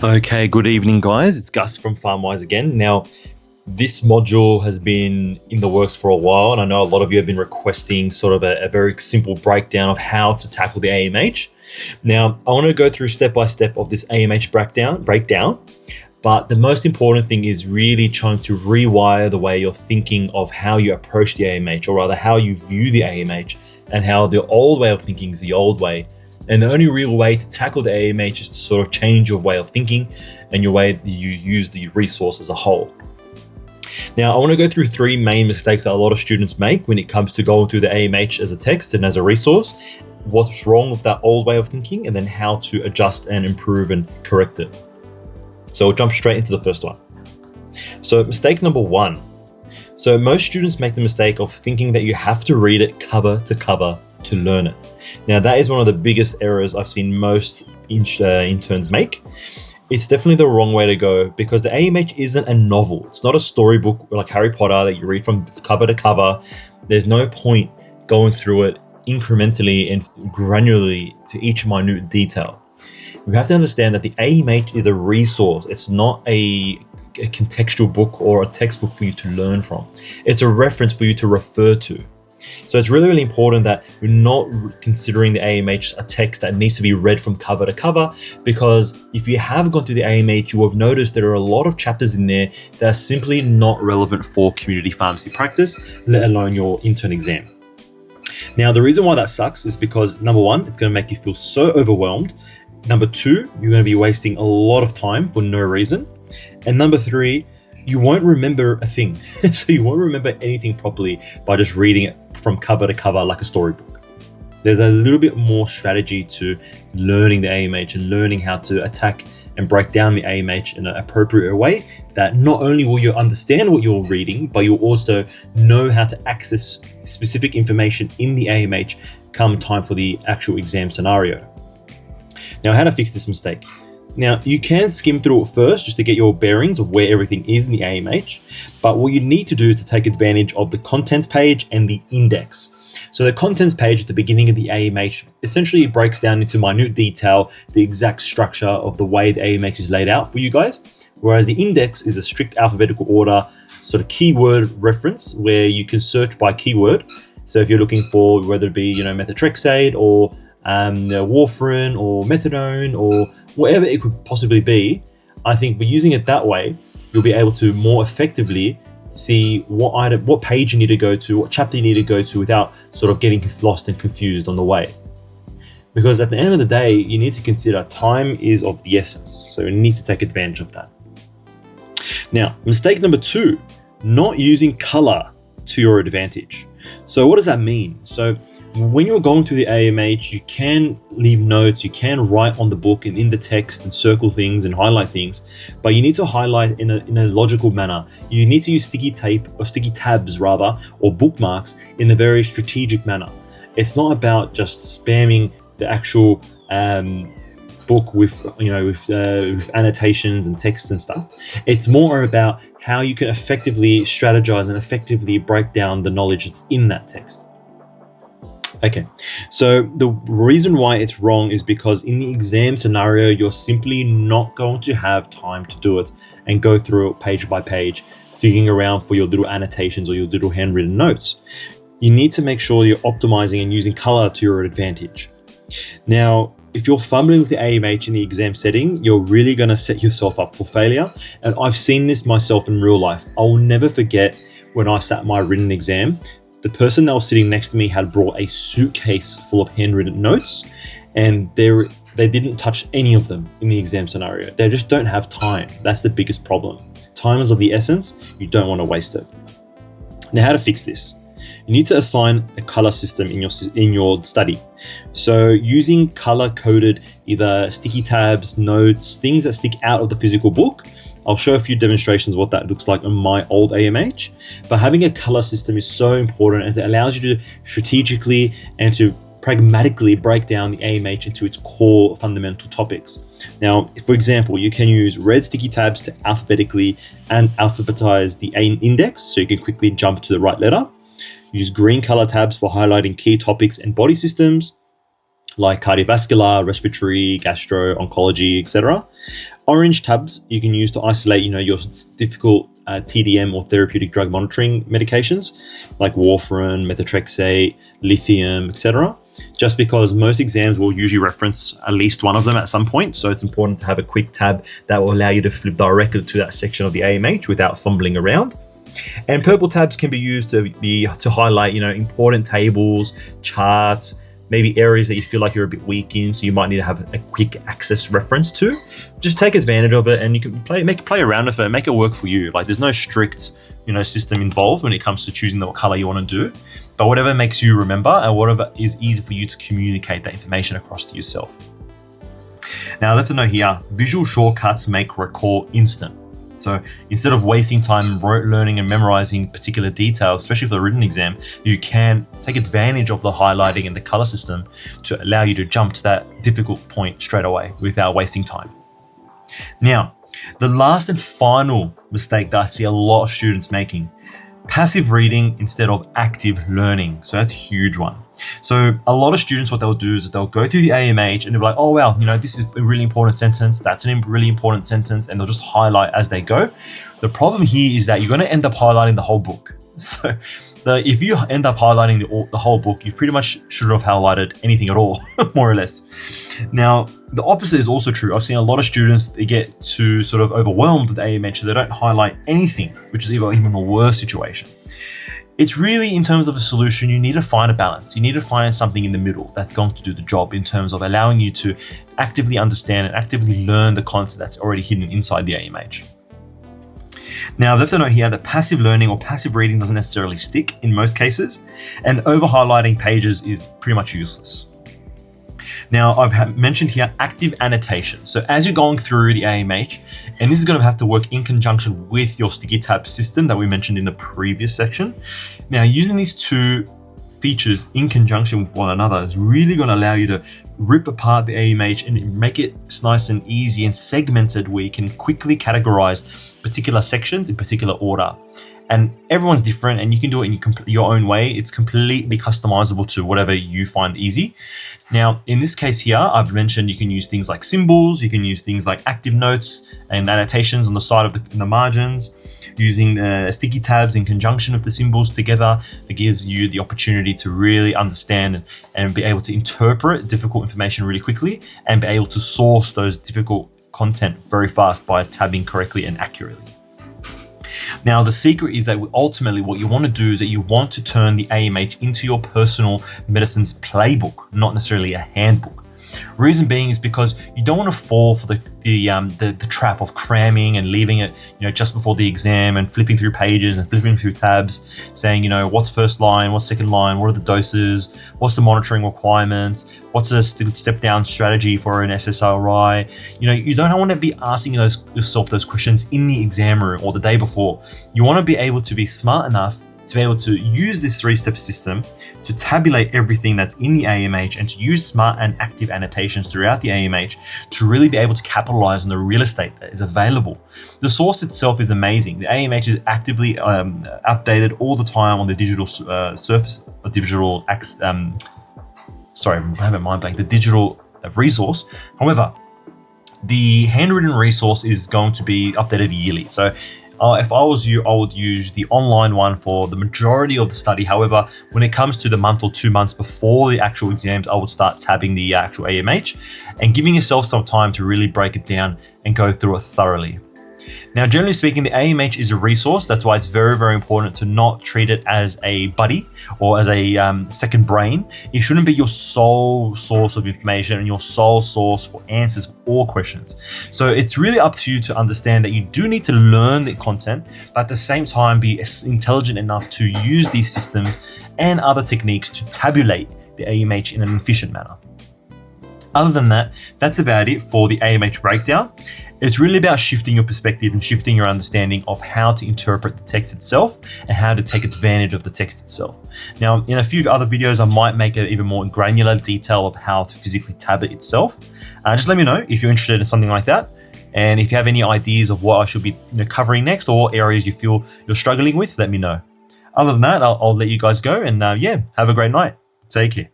Okay, good evening, guys. It's Gus from PharmWise again. Now, this module has been in the works for a while, and I know a lot of you have been requesting sort of a very simple breakdown of how to tackle the AMH. Now, I want to go through step by step of this AMH breakdown, but the most important thing is really trying to rewire the way you're thinking of how you approach the AMH, or rather how you view the AMH, and how the old way of thinking is the old way. And the only real way to tackle the AMH is to sort of change your way of thinking and your way that you use the resource as a whole. Now, I want to go through three main mistakes that a lot of students make when it comes to going through the AMH as a text and as a resource, what's wrong with that old way of thinking, and then how to adjust and improve and correct it. So we'll jump straight into the first one. So mistake number one. So most students make the mistake of thinking that you have to read it cover to cover to learn it. Now, that is one of the biggest errors I've seen most interns make. It's definitely the wrong way to go, because the AMH isn't a novel. It's not a storybook like Harry Potter that you read from cover to cover. There's no point going through it incrementally and granularly to each minute detail. We have to understand that the AMH is a resource. It's not a contextual book or a textbook for you to learn from. It's a reference for you to refer to. So it's really, really important that you're not considering the AMH a text that needs to be read from cover to cover, because if you have gone through the AMH, you will have noticed there are a lot of chapters in there that are simply not relevant for community pharmacy practice, let alone your intern exam. Now, the reason why that sucks is because, number one, it's going to make you feel so overwhelmed. Number two, you're going to be wasting a lot of time for no reason. And number three, you won't remember a thing. So you won't remember anything properly by just reading it from cover to cover like a storybook. There's a little bit more strategy to learning the AMH and learning how to attack and break down the AMH in an appropriate way, that not only will you understand what you're reading, but you'll also know how to access specific information in the AMH come time for the actual exam scenario. Now, how to fix this mistake? Now, you can skim through it first just to get your bearings of where everything is in the AMH, but what you need to do is to take advantage of the contents page and the index. So the contents page at the beginning of the AMH essentially breaks down into minute detail the exact structure of the way the AMH is laid out for you guys, whereas the index is a strict alphabetical order sort of keyword reference where you can search by keyword. So if you're looking for whether it be, methotrexate or warfarin or methadone or whatever it could possibly be, I think by using it that way, you'll be able to more effectively see what page you need to go to, what chapter you need to go to, without sort of getting lost and confused on the way. Because at the end of the day, you need to consider time is of the essence. So you need to take advantage of that. Now, mistake number two, not using color to your advantage. So what does that mean? So when you're going through the AMH, you can leave notes, you can write on the book and in the text and circle things and highlight things, but you need to highlight in a logical manner. You need to use sticky tape or sticky tabs rather, or bookmarks in a very strategic manner. It's not about just spamming the actual book with annotations and texts and stuff. It's more about how you can effectively strategize and effectively break down the knowledge that's in that text. Okay, so the reason why it's wrong is because in the exam scenario, you're simply not going to have time to do it and go through it page by page, digging around for your little annotations or your little handwritten notes. You need to make sure you're optimizing and using color to your advantage. Now, if you're fumbling with the AMH in the exam setting, you're really going to set yourself up for failure. And I've seen this myself in real life. I will never forget when I sat my written exam, the person that was sitting next to me had brought a suitcase full of handwritten notes, and they didn't touch any of them in the exam scenario. They just don't have time. That's the biggest problem. Time is of the essence. You don't want to waste it. Now, how to fix this? You need to assign a color system in your study. So using color-coded either sticky tabs, notes, things that stick out of the physical book. I'll show a few demonstrations of what that looks like on my old AMH. But having a color system is so important, as it allows you to strategically and to pragmatically break down the AMH into its core fundamental topics. Now, for example, you can use red sticky tabs to alphabetically and alphabetize the index so you can quickly jump to the right letter. Use green color tabs for highlighting key topics and body systems like cardiovascular, respiratory, gastro, oncology, etc. Orange tabs you can use to isolate, your difficult TDM or therapeutic drug monitoring medications like warfarin, methotrexate, lithium, etc. Just because most exams will usually reference at least one of them at some point. So it's important to have a quick tab that will allow you to flip directly to that section of the AMH without fumbling around. And purple tabs can be used to highlight, important tables, charts, maybe areas that you feel like you're a bit weak in, so you might need to have a quick access reference to. Just take advantage of it, and you can play around with it, make it work for you. Like, there's no strict, system involved when it comes to choosing what color you want to do, but whatever makes you remember and whatever is easy for you to communicate that information across to yourself. Now, let's know here, visual shortcuts make recall instant. So instead of wasting time learning and memorizing particular details, especially for the written exam, you can take advantage of the highlighting and the color system to allow you to jump to that difficult point straight away without wasting time. Now, the last and final mistake that I see a lot of students making, passive reading instead of active learning. So that's a huge one. So a lot of students, what they'll do is they'll go through the AMH and they'll be like, oh, wow, this is a really important sentence. That's a really important sentence. And they'll just highlight as they go. The problem here is that you're going to end up highlighting the whole book. So if you end up highlighting the whole book, you pretty much should have highlighted anything at all, more or less. Now, the opposite is also true. I've seen a lot of students, they get too sort of overwhelmed with AMH, so they don't highlight anything, which is even a worse situation. It's really, in terms of a solution, you need to find a balance. You need to find something in the middle that's going to do the job in terms of allowing you to actively understand and actively learn the content that's already hidden inside the AMH. Now, let's note here that passive learning or passive reading doesn't necessarily stick in most cases, and over highlighting pages is pretty much useless. Now, I've mentioned here active annotation. So as you're going through the AMH, and this is going to have to work in conjunction with your sticky tab system that we mentioned in the previous section. Now, using these two features in conjunction with one another is really going to allow you to rip apart the AMH and make it nice and easy and segmented, where you can quickly categorize particular sections in particular order. And everyone's different, and you can do it in your own way. It's completely customizable to whatever you find easy. Now, in this case here, I've mentioned you can use things like symbols, you can use things like active notes and annotations on the side of the margins, using sticky tabs in conjunction with the symbols together. It gives you the opportunity to really understand and be able to interpret difficult information really quickly and be able to source those difficult content very fast by tabbing correctly and accurately. Now, the secret is that ultimately what you want to do is that you want to turn the AMH into your personal medicines playbook, not necessarily a handbook. Reason being is because you don't want to fall for the trap of cramming and leaving it, just before the exam and flipping through pages and flipping through tabs, saying, what's first line, what's second line, what are the doses, what's the monitoring requirements, what's a step down strategy for an SSRI. You don't want to be asking yourself those questions in the exam room or the day before. You want to be able to be smart enough to be able to use this three-step system to tabulate everything that's in the AMH and to use smart and active annotations throughout the AMH to really be able to capitalize on the real estate that is available. The source itself is amazing. The AMH is actively updated all the time on the digital surface, or digital, sorry, I'm having mind blank, the digital resource. However, the handwritten resource is going to be updated yearly. So if I was you, I would use the online one for the majority of the study. However, when it comes to the month or 2 months before the actual exams, I would start tabbing the actual AMH and giving yourself some time to really break it down and go through it thoroughly. Now, generally speaking, the AMH is a resource. That's why it's very, very important to not treat it as a buddy or as a second brain. It shouldn't be your sole source of information and your sole source for answers for all questions. So it's really up to you to understand that you do need to learn the content, but at the same time, be intelligent enough to use these systems and other techniques to tabulate the AMH in an efficient manner. Other than that, that's about it for the AMH breakdown. It's really about shifting your perspective and shifting your understanding of how to interpret the text itself and how to take advantage of the text itself. Now, in a few other videos, I might make an even more granular detail of how to physically tab it itself. Just let me know if you're interested in something like that. And if you have any ideas of what I should be covering next or areas you feel you're struggling with, let me know. Other than that, I'll let you guys go and have a great night. Take care.